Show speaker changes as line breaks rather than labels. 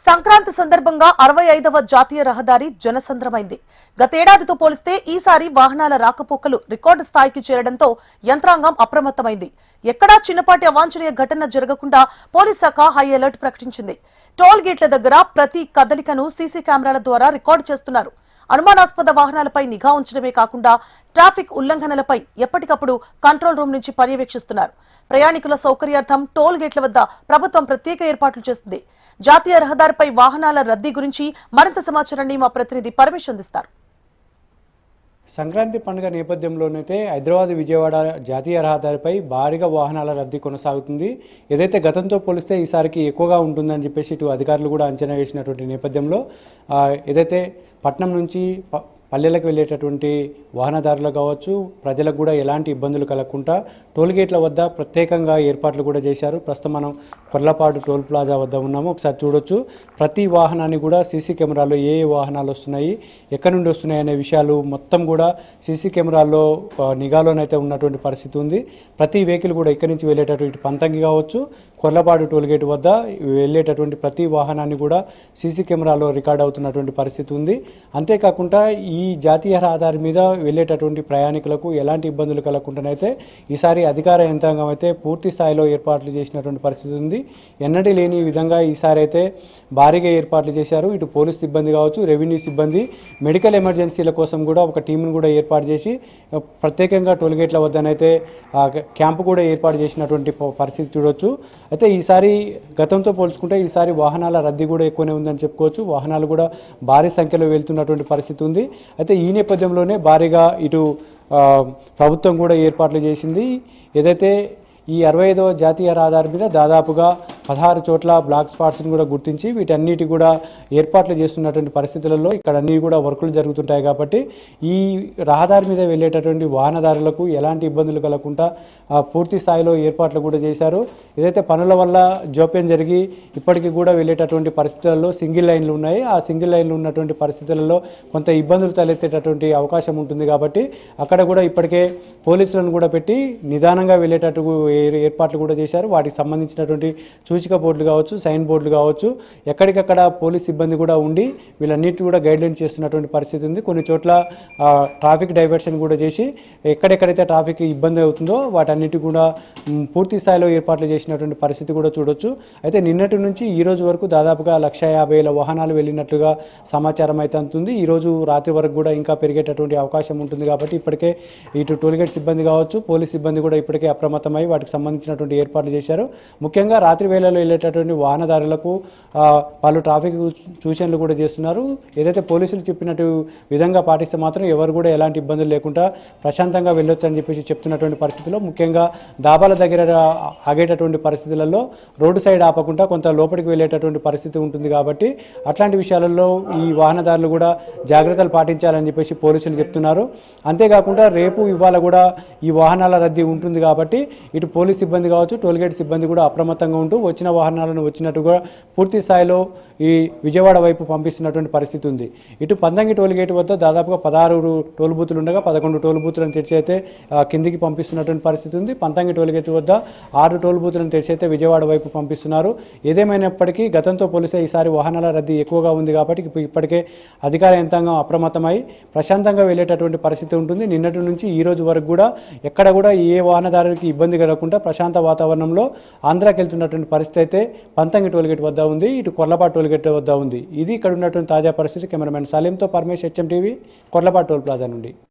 సంక్రాంతి సందర్భంగా 65వ జాతీయ రహదారి జనసంద్రమైంది. గతేడాదితో పోలిస్తే ఈసారి వాహనాల రాకపోకలు రికార్డు స్థాయికి చేరడంతో యంత్రాంగం అప్రమత్తమైంది. ఎక్కడా చిన్నపాటి అవాంఛనీయ ఘటన జరగకుండా పోలీస్ శాఖ హై అలర్ట్ ప్రకటించింది. టోల్ గేట్ల దగ్గర ప్రతి కదలికను సీసీ కెమెరాల ద్వారా రికార్డు చేస్తున్నారు. అనుమానాస్పద వాహనాలపై నిఘా ఉంచడమే కాకుండా ట్రాఫిక్ ఉల్లంఘనలపై ఎప్పటికప్పుడు కంట్రోల్ రూమ్ నుంచి పర్యవేక్షిస్తున్నారు. ప్రయాణికుల సౌకర్యార్థం టోల్ గేట్ల వద్ద ప్రభుత్వం ప్రత్యేక ఏర్పాట్లు చేస్తుంది. జాతీయ రహదారిపై వాహనాల రద్దీ గురించి మరింత సమాచారాన్ని మా ప్రతినిధి పరమేశ్ అందిస్తారు.
సంక్రాంతి పండుగ నేపథ్యంలోనైతే హైదరాబాద్ విజయవాడ జాతీయ రహదారిపై భారీగా వాహనాల రద్దీ కొనసాగుతుంది. ఏదైతే గతంతో పోలిస్తే ఈసారికి ఎక్కువగా ఉంటుందని చెప్పేసి ఇటు అధికారులు కూడా అంచనా వేసినటువంటి నేపథ్యంలో ఏదైతే పట్నం నుంచి పల్లెలకు వెళ్ళేటటువంటి వాహనదారులు కావచ్చు, ప్రజలకు కూడా ఎలాంటి ఇబ్బందులు కలగకుండా టోల్గేట్ల వద్ద ప్రత్యేకంగా ఏర్పాట్లు కూడా చేశారు. ప్రస్తుతం మనం కొర్లపాడు టోల్ ప్లాజా వద్ద ఉన్నాము. ఒకసారి చూడొచ్చు, ప్రతి వాహనాన్ని కూడా సీసీ కెమెరాలో ఏ వాహనాలు వస్తున్నాయి, ఎక్కడి నుండి వస్తున్నాయి అనే విషయాలు మొత్తం కూడా సీసీ కెమెరాల్లో నిఘాలోనైతే ఉన్నటువంటి పరిస్థితి ఉంది. ప్రతి వెహికల్ కూడా ఇక్కడి నుంచి వెళ్ళేటటువంటి పంతంగి కావచ్చు, కొర్లపాడు టోల్గేట్ వద్ద వెళ్ళేటటువంటి ప్రతి వాహనాన్ని కూడా సీసీ కెమెరాలో రికార్డ్ అవుతున్నటువంటి పరిస్థితి ఉంది. అంతేకాకుండా ఈ జాతీయ రహదారి మీద వెళ్ళేటటువంటి ప్రయాణికులకు ఎలాంటి ఇబ్బందులు కలగకుండానైతే ఈసారి అధికార యంత్రాంగం అయితే పూర్తి స్థాయిలో ఏర్పాట్లు చేసినటువంటి పరిస్థితి ఉంది. ఎన్నడూ లేని విధంగా ఈసారి అయితే భారీగా ఏర్పాట్లు చేశారు. ఇటు పోలీస్ సిబ్బంది కావచ్చు, రెవెన్యూ సిబ్బంది, మెడికల్ ఎమర్జెన్సీల కోసం కూడా ఒక టీంను కూడా ఏర్పాటు చేసి ప్రత్యేకంగా టోల్గేట్ల వద్దనైతే క్యాంపు కూడా ఏర్పాటు చేసినటువంటి పరిస్థితి చూడొచ్చు. అయితే ఈసారి గతంతో పోల్చుకుంటే ఈసారి వాహనాల రద్దీ కూడా ఎక్కువనే ఉందని చెప్పుకోవచ్చు. వాహనాలు కూడా భారీ సంఖ్యలో వెళ్తున్నటువంటి పరిస్థితి ఉంది. అయితే ఈ నేపథ్యంలోనే భారీగా ఇటు ప్రభుత్వం కూడా ఏర్పాట్లు చేసింది. ఏదైతే ఈ 65వ జాతీయ రహదారి మీద దాదాపుగా 16 చోట్ల బ్లాక్ స్పాట్స్ని కూడా గుర్తించి వీటన్నిటి కూడా ఏర్పాట్లు చేస్తున్నటువంటి పరిస్థితులలో ఇక్కడ అన్నీ కూడా వర్కులు జరుగుతుంటాయి. కాబట్టి ఈ రహదారి మీద వెళ్ళేటటువంటి వాహనదారులకు ఎలాంటి ఇబ్బందులు కలగకుండా పూర్తి స్థాయిలో ఏర్పాట్లు కూడా చేశారు. ఏదైతే పనుల వల్ల జోప్యం జరిగి ఇప్పటికీ కూడా వెళ్ళేటటువంటి పరిస్థితులలో సింగిల్ లైన్లు ఉన్నాయి. ఆ సింగిల్ లైన్లు ఉన్నటువంటి పరిస్థితులలో కొంత ఇబ్బందులు తలెత్తేటటువంటి అవకాశం ఉంటుంది. కాబట్టి అక్కడ కూడా ఇప్పటికే పోలీసులను కూడా పెట్టి నిదానంగా వెళ్ళేటట్టు ఏర్పాట్లు కూడా చేశారు. వాటికి సంబంధించినటువంటి సూచిక బోర్డులు కావచ్చు, సైన్ బోర్డులు కావచ్చు, ఎక్కడికక్కడ పోలీస్ సిబ్బంది కూడా ఉండి వీళ్ళన్నిటి కూడా గైడ్లైన్ చేస్తున్నటువంటి పరిస్థితి ఉంది. కొన్ని చోట్ల ట్రాఫిక్ డైవర్షన్ కూడా చేసి ఎక్కడెక్కడైతే ట్రాఫిక్ ఇబ్బంది అవుతుందో వాటన్నిటి కూడా పూర్తి స్థాయిలో ఏర్పాట్లు చేసినటువంటి పరిస్థితి కూడా చూడొచ్చు. అయితే నిన్నటి నుంచి ఈ రోజు వరకు దాదాపుగా 150,000 వాహనాలు వెళ్ళినట్లుగా సమాచారం అయితే అందుతుంది. ఈరోజు రాత్రి వరకు కూడా ఇంకా పెరిగేటటువంటి అవకాశం ఉంటుంది. కాబట్టి ఇప్పటికే ఇటు టోల్గేట్ సిబ్బంది కావచ్చు, పోలీస్ సిబ్బంది కూడా ఇప్పటికే అప్రమత్తమై వాటికి సంబంధించినటువంటి ఏర్పాట్లు చేశారు. ముఖ్యంగా రాత్రి వేళల్లో వెళ్ళేటటువంటి వాహనదారులకు వాళ్ళు ట్రాఫిక్ సూచనలు కూడా చేస్తున్నారు. ఏదైతే పోలీసులు చెప్పినట్టు విధంగా పాటిస్తే మాత్రం ఎవరు కూడా ఎలాంటి ఇబ్బందులు లేకుండా ప్రశాంతంగా వెళ్ళొచ్చు అని చెప్పేసి చెప్తున్నటువంటి పరిస్థితుల్లో ముఖ్యంగా దాబాల దగ్గర ఆగేటటువంటి పరిస్థితులలో రోడ్డు సైడ్ ఆపకుండా కొంత లోపలికి వెళ్ళేటటువంటి పరిస్థితి ఉంటుంది. కాబట్టి అట్లాంటి విషయాలలో ఈ వాహనదారులు కూడా జాగ్రత్తలు పాటించాలని చెప్పేసి పోలీసులు చెప్తున్నారు. అంతేకాకుండా రేపు ఇవాళ కూడా ఈ వాహనాల రద్దీ ఉంటుంది. కాబట్టి ఇటు పోలీస్ సిబ్బంది కావచ్చు, టోల్గేట్ సిబ్బంది కూడా అప్రమత్తంగా ఉంటూ వచ్చిన వాహనాలను వచ్చినట్టుగా పూర్తి స్థాయిలో ఈ విజయవాడ వైపు పంపిస్తున్నటువంటి పరిస్థితి ఉంది. ఇటు పంతంగి టోల్గేట్ వద్ద దాదాపుగా 16 టోల్ బూతులు ఉండగా 11 టోల్ బూతులను తెరిచి అయితే కిందికి పంపిస్తున్నటువంటి పరిస్థితి ఉంది. పంతంగి టోల్గేట్ వద్ద 6 టోల్ బూతులను తెరిచి అయితే విజయవాడ వైపు పంపిస్తున్నారు. ఏదేమైనప్పటికీ గతంతో పోలిస్తే ఈసారి వాహనాల రద్దీ ఎక్కువగా ఉంది. కాబట్టి ఇప్పటికే అధికార యంత్రాంగం అప్రమత్తమై ప్రశాంతంగా వెళ్ళేటటువంటి పరిస్థితి ఉంటుంది. నిన్నటి నుంచి ఈ రోజు వరకు కూడా ఎక్కడ కూడా ఏ వాహనదారునికి ఇబ్బంది కలగకుండా ప్రశాంత వాతావరణంలో ఆంధ్రాకి వెళ్తున్నటువంటి పరిస్థితి అయితే పంతంగి టోల్గేట్ వద్ద ఉంది, ఇటు కొర్లపాటు టోల్గేట్ వద్ద ఉంది. ఇది ఇక్కడ ఉన్నటువంటి తాజా పరిస్థితి. కెమెరామెన్ సలీంతో Paramesh, HM TV, Korlapatu toll plaza నుండి.